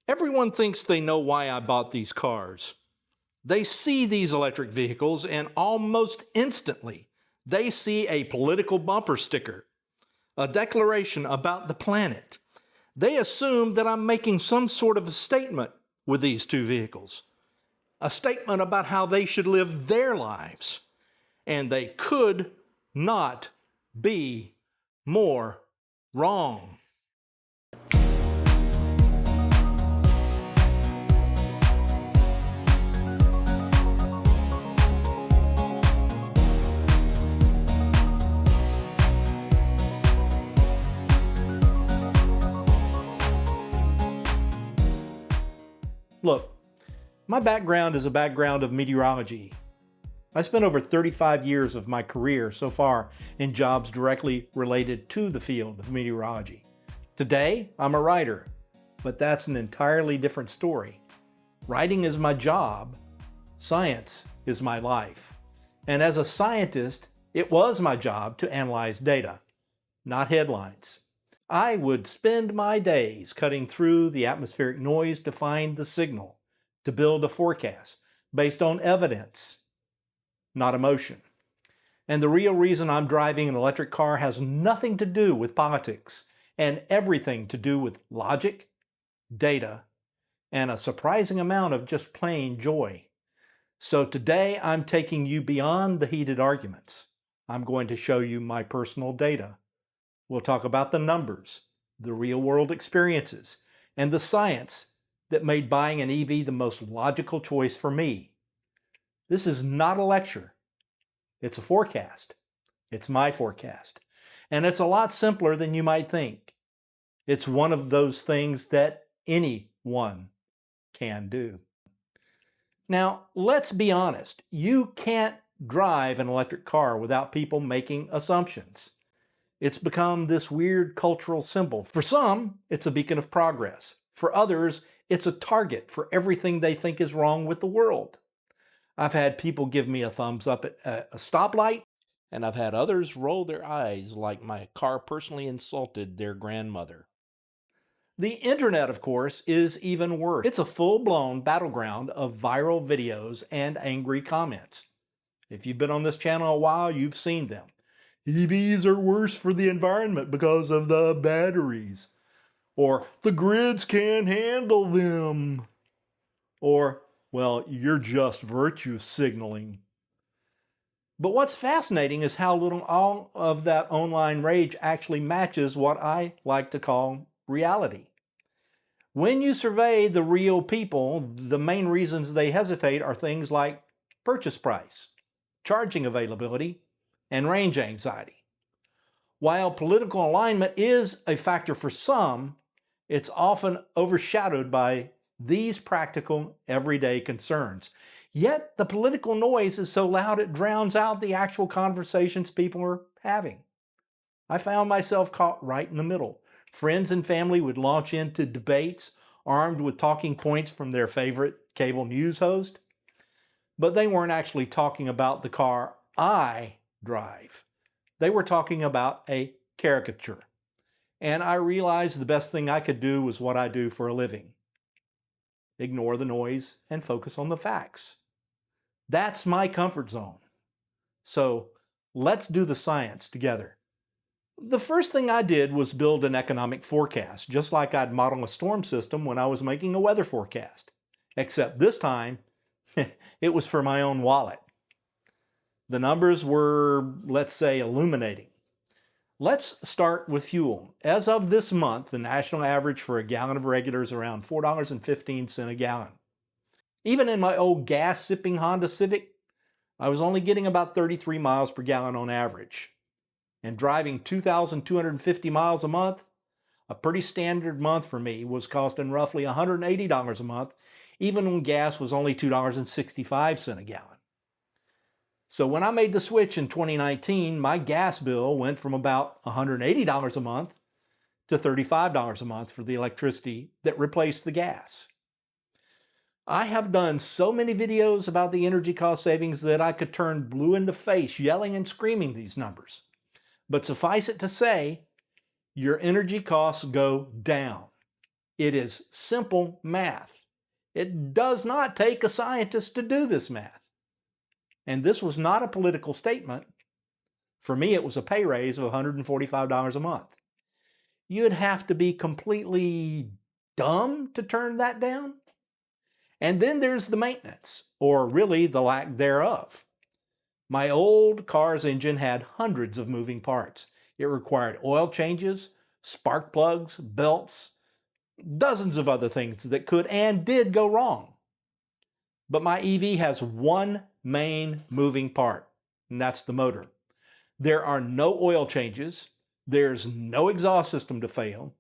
Everyone thinks they know why I bought these cars. They see these electric vehicles and almost instantly they see a political bumper sticker, a declaration about the planet. They assume that I'm making some sort of a statement with these two vehicles, a statement about how they should live their lives. And they could not be more wrong. Look, my background is a background of meteorology. I spent over 35 years of my career so far in jobs directly related to the field of meteorology. Today, I'm a writer, but that's an entirely different story. Writing is my job, science is my life. And as a scientist, it was my job to analyze data, not headlines. I would spend my days cutting through the atmospheric noise to find the signal, to build a forecast based on evidence, not emotion. And the real reason I'm driving an electric car has nothing to do with politics and everything to do with logic, data, and a surprising amount of just plain joy. So today I'm taking you beyond the heated arguments. I'm going to show you my personal data. We'll talk about the numbers, the real-world experiences, and the science that made buying an EV the most logical choice for me. This is not a lecture. It's a forecast. It's my forecast. And it's a lot simpler than you might think. It's one of those things that anyone can do. Now, let's be honest. You can't drive an electric car without people making assumptions. It's become this weird cultural symbol. For some, it's a beacon of progress. For others, it's a target for everything they think is wrong with the world. I've had people give me a thumbs up at a stoplight, and I've had others roll their eyes like my car personally insulted their grandmother. The internet, of course, is even worse. It's a full-blown battleground of viral videos and angry comments. If you've been on this channel a while, you've seen them. EVs are worse for the environment because of the batteries. Or, the grids can't handle them. Or, well, you're just virtue signaling. But what's fascinating is how little all of that online rage actually matches what I like to call reality. When you survey the real people, the main reasons they hesitate are things like purchase price, charging availability, and range anxiety. While political alignment is a factor for some, it's often overshadowed by these practical, everyday concerns. Yet the political noise is so loud it drowns out the actual conversations people are having. I found myself caught right in the middle. Friends and family would launch into debates armed with talking points from their favorite cable news host, but they weren't actually talking about the car I drive. They were talking about a caricature. And I realized the best thing I could do was what I do for a living. Ignore the noise and focus on the facts. That's my comfort zone. So let's do the science together. The first thing I did was build an economic forecast, just like I'd model a storm system when I was making a weather forecast. Except this time, it was for my own wallet. The numbers were, let's say, illuminating. Let's start with fuel. As of this month, the national average for a gallon of regular is around $4.15 a gallon. Even in my old gas-sipping Honda Civic, I was only getting about 33 miles per gallon on average. And driving 2,250 miles a month, a pretty standard month for me, was costing roughly $180 a month, even when gas was only $2.65 a gallon. So when I made the switch in 2019, my gas bill went from about $180 a month to $35 a month for the electricity that replaced the gas. I have done so many videos about the energy cost savings that I could turn blue in the face yelling and screaming these numbers. But suffice it to say, your energy costs go down. It is simple math. It does not take a scientist to do this math. And this was not a political statement. For me, it was a pay raise of $145 a month. You'd have to be completely dumb to turn that down. And then there's the maintenance, or really the lack thereof. My old car's engine had hundreds of moving parts. It required oil changes, spark plugs, belts, dozens of other things that could and did go wrong. But my EV has one main moving part, and that's the motor. There are no oil changes, there's no exhaust system to fail,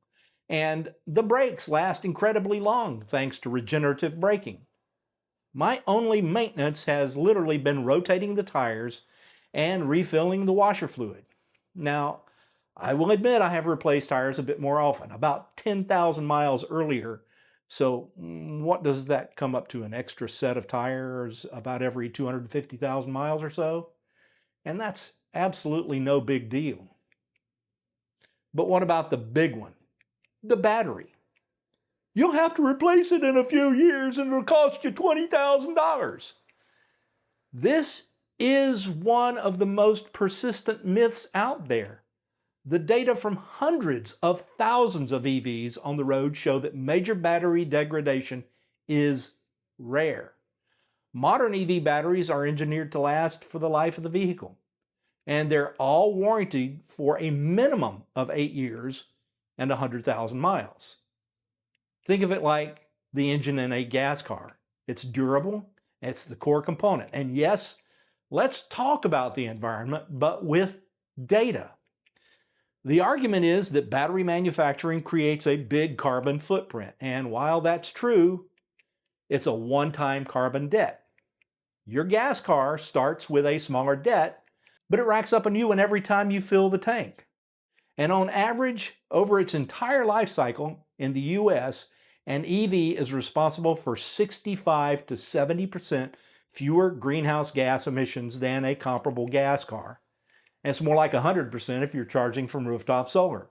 and the brakes last incredibly long thanks to regenerative braking. My only maintenance has literally been rotating the tires and refilling the washer fluid. Now, I will admit I have replaced tires a bit more often, about 10,000 miles earlier. So what does that come up to? An extra set of tires about every 250,000 miles or so? And that's absolutely no big deal. But what about the big one? The battery. You'll have to replace it in a few years and it'll cost you $20,000. This is one of the most persistent myths out there. The data from hundreds of thousands of EVs on the road show that major battery degradation is rare. Modern EV batteries are engineered to last for the life of the vehicle, and they're all warranted for a minimum of 8 years and 100,000 miles. Think of it like the engine in a gas car. It's durable, it's the core component. And yes, let's talk about the environment, but with data. The argument is that battery manufacturing creates a big carbon footprint, and while that's true, it's a one-time carbon debt. Your gas car starts with a smaller debt, but it racks up a new one every time you fill the tank. And on average, over its entire life cycle in the US, an EV is responsible for 65 to 70% fewer greenhouse gas emissions than a comparable gas car. And it's more like 100% if you're charging from rooftop solar.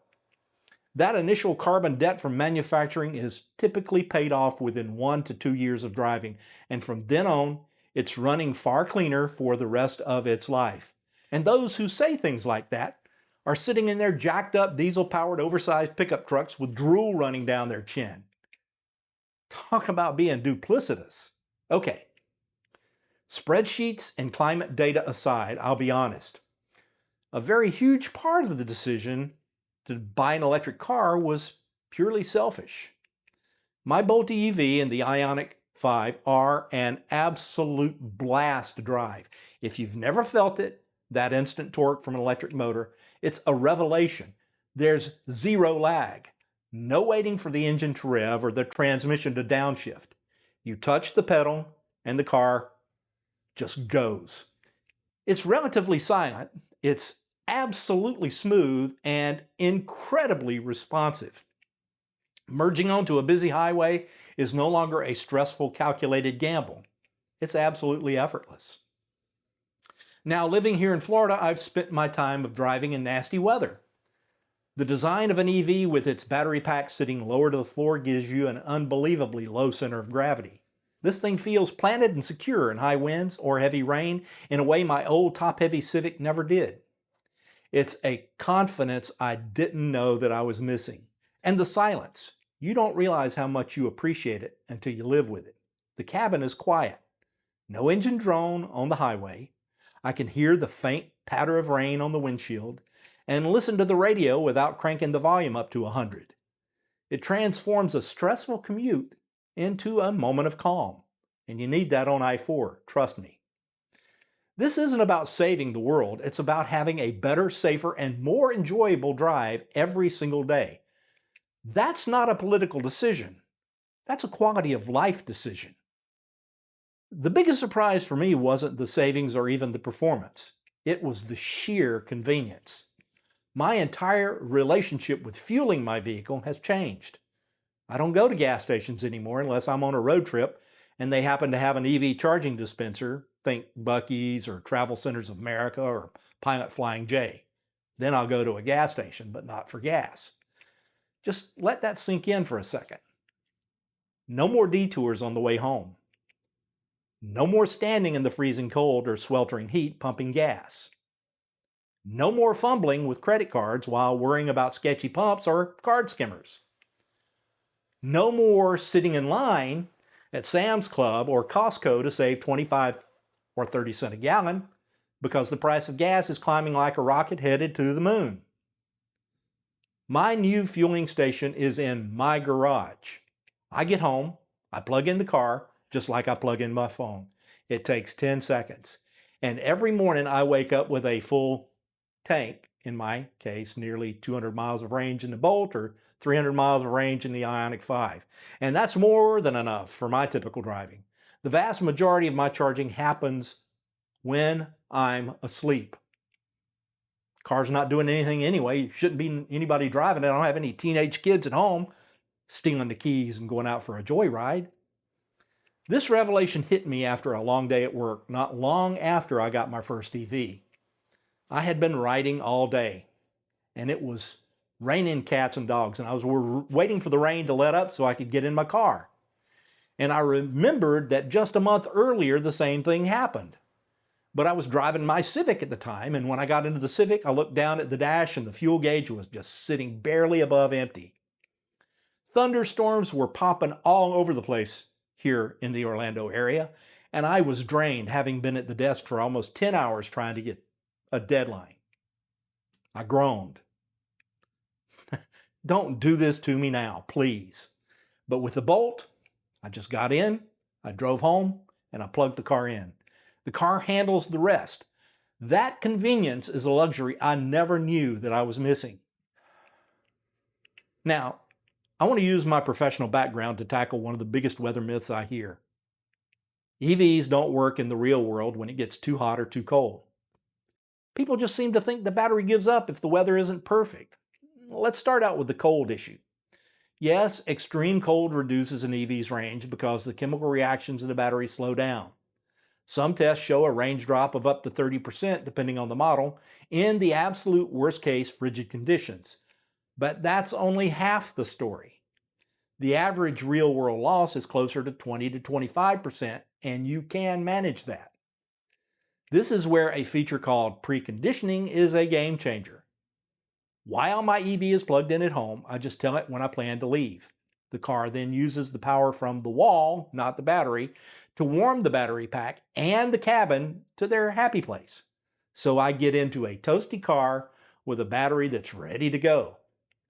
That initial carbon debt from manufacturing is typically paid off within 1 to 2 years of driving, and from then on, it's running far cleaner for the rest of its life. And those who say things like that are sitting in their jacked up diesel-powered oversized pickup trucks with drool running down their chin. Talk about being duplicitous. Okay, spreadsheets and climate data aside, I'll be honest. A very huge part of the decision to buy an electric car was purely selfish. My Bolte EV and the Ioniq 5 are an absolute blast to drive. If you've never felt it, that instant torque from an electric motor, it's a revelation. There's zero lag, no waiting for the engine to rev or the transmission to downshift. You touch the pedal and the car just goes. It's relatively silent, it's absolutely smooth, and incredibly responsive. Merging onto a busy highway is no longer a stressful, calculated gamble. It's absolutely effortless. Now, living here in Florida, I've spent my time of driving in nasty weather. The design of an EV with its battery pack sitting lower to the floor gives you an unbelievably low center of gravity. This thing feels planted and secure in high winds or heavy rain in a way my old top-heavy Civic never did. It's a confidence I didn't know that I was missing. And the silence. You don't realize how much you appreciate it until you live with it. The cabin is quiet. No engine drone on the highway. I can hear the faint patter of rain on the windshield and listen to the radio without cranking the volume up to 100. It transforms a stressful commute into a moment of calm. And you need that on I-4, trust me. This isn't about saving the world, it's about having a better, safer, and more enjoyable drive every single day. That's not a political decision. That's a quality of life decision. The biggest surprise for me wasn't the savings or even the performance. It was the sheer convenience. My entire relationship with fueling my vehicle has changed. I don't go to gas stations anymore unless I'm on a road trip and they happen to have an EV charging dispenser, think Buc-ee's or Travel Centers of America or Pilot Flying J. Then I'll go to a gas station, but not for gas. Just let that sink in for a second. No more detours on the way home. No more standing in the freezing cold or sweltering heat pumping gas. No more fumbling with credit cards while worrying about sketchy pumps or card skimmers. No more sitting in line at Sam's Club or Costco to save 25 or 30 cents a gallon because the price of gas is climbing like a rocket headed to the moon. My new fueling station is in my garage. I get home, I plug in the car, just like I plug in my phone. It takes 10 seconds. And every morning I wake up with a full tank, in my case, nearly 200 miles of range in the Bolt or 300 miles of range in the Ioniq 5. And that's more than enough for my typical driving. The vast majority of my charging happens when I'm asleep. Car's not doing anything anyway. Shouldn't be anybody driving it. I don't have any teenage kids at home stealing the keys and going out for a joyride. This revelation hit me after a long day at work, not long after I got my first EV. I had been riding all day, and it was raining cats and dogs, and I was waiting for the rain to let up so I could get in my car. And I remembered that just a month earlier, the same thing happened. But I was driving my Civic at the time, and when I got into the Civic, I looked down at the dash and the fuel gauge was just sitting barely above empty. Thunderstorms were popping all over the place here in the Orlando area, and I was drained, having been at the desk for almost 10 hours trying to get a deadline. I groaned. Don't do this to me now, please. But with the Bolt, I just got in, I drove home, and I plugged the car in. The car handles the rest. That convenience is a luxury I never knew that I was missing. Now, I want to use my professional background to tackle one of the biggest weather myths I hear. EVs don't work in the real world when it gets too hot or too cold. People just seem to think the battery gives up if the weather isn't perfect. Let's start out with the cold issue. Yes, extreme cold reduces an EV's range because the chemical reactions in the battery slow down. Some tests show a range drop of up to 30% depending on the model in the absolute worst case frigid conditions. But that's only half the story. The average real world loss is closer to 20 to 25%, and you can manage that. This is where a feature called preconditioning is a game changer. While my EV is plugged in at home, I just tell it when I plan to leave. The car then uses the power from the wall, not the battery, to warm the battery pack and the cabin to their happy place. So I get into a toasty car with a battery that's ready to go,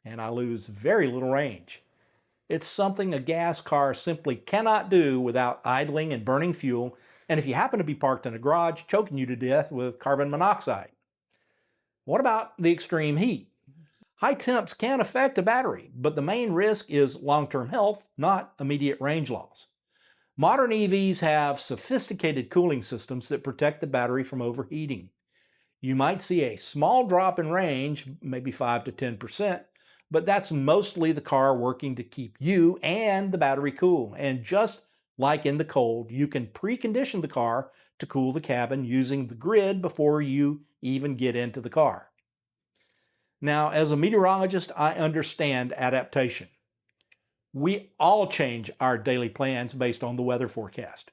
and I lose very little range. It's something a gas car simply cannot do without idling and burning fuel, and if you happen to be parked in a garage, choking you to death with carbon monoxide. What about the extreme heat? High temps can affect a battery, but the main risk is long-term health, not immediate range loss. Modern EVs have sophisticated cooling systems that protect the battery from overheating. You might see a small drop in range, maybe 5 to 10%, but that's mostly the car working to keep you and the battery cool. And just like in the cold, you can precondition the car to cool the cabin using the grid before you even get into the car. Now, as a meteorologist, I understand adaptation. We all change our daily plans based on the weather forecast.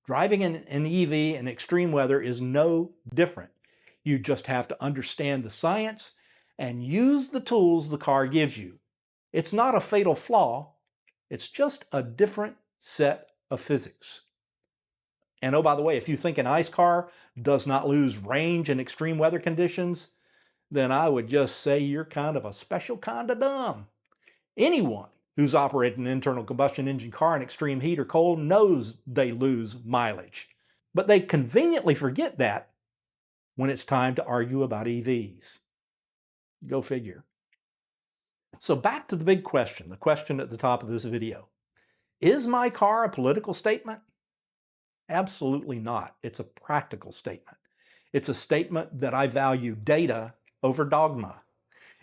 Driving an EV in extreme weather is no different. You just have to understand the science and use the tools the car gives you. It's not a fatal flaw, it's just a different set of physics. And oh, by the way, if you think an ICE car does not lose range in extreme weather conditions, then I would just say you're kind of a special kind of dumb. Anyone who's operated an internal combustion engine car in extreme heat or cold knows they lose mileage. But they conveniently forget that when it's time to argue about EVs. Go figure. So back to the big question, the question at the top of this video. Is my car a political statement? Absolutely not. It's a practical statement. It's a statement that I value data over dogma.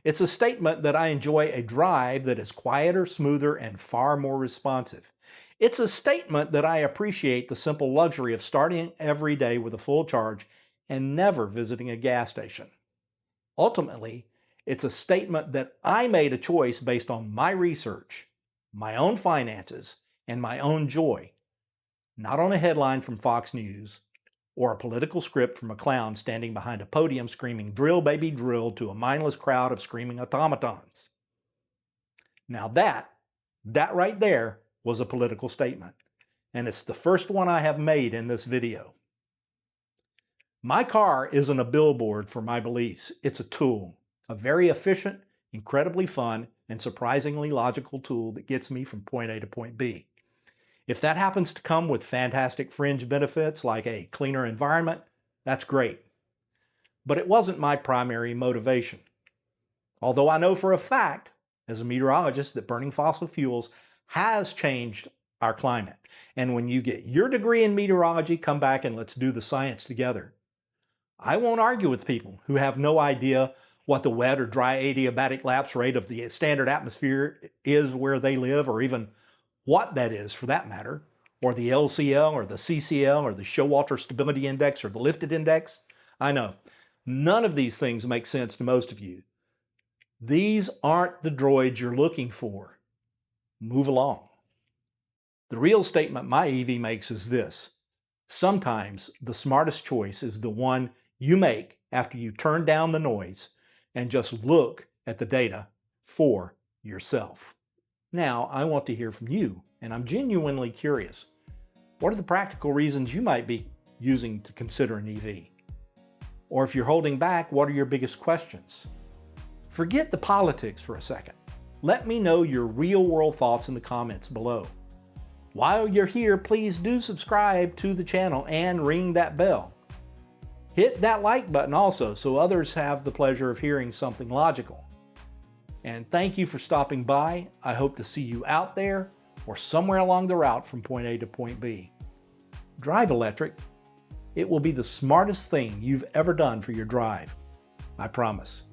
It's a statement that I enjoy a drive that is quieter, smoother, and far more responsive. It's a statement that I appreciate the simple luxury of starting every day with a full charge and never visiting a gas station. Ultimately, it's a statement that I made a choice based on my research, my own finances, and my own joy, not on a headline from Fox News or a political script from a clown standing behind a podium screaming "Drill, baby, drill" to a mindless crowd of screaming automatons. Now that right there was a political statement, and it's the first one I have made in this video. My car isn't a billboard for my beliefs. It's a tool, a very efficient, incredibly fun, and surprisingly logical tool that gets me from point A to point B. If that happens to come with fantastic fringe benefits like a cleaner environment, that's great. But it wasn't my primary motivation. Although I know for a fact, as a meteorologist, that burning fossil fuels has changed our climate. And when you get your degree in meteorology, come back and let's do the science together. I won't argue with people who have no idea what the wet or dry adiabatic lapse rate of the standard atmosphere is where they live, or even what that is for that matter, or the LCL or the CCL or the Showalter Stability Index or the Lifted Index. I know, none of these things make sense to most of you. These aren't the droids you're looking for. Move along. The real statement my EV makes is this: sometimes the smartest choice is the one you make after you turn down the noise and just look at the data for yourself. Now, I want to hear from you, and I'm genuinely curious. What are the practical reasons you might be using to consider an EV? Or if you're holding back, what are your biggest questions? Forget the politics for a second. Let me know your real-world thoughts in the comments below. While you're here, please do subscribe to the channel and ring that bell. Hit that like button also so others have the pleasure of hearing something logical. And thank you for stopping by. I hope to see you out there or somewhere along the route from point A to point B. Drive electric. It will be the smartest thing you've ever done for your drive. I promise.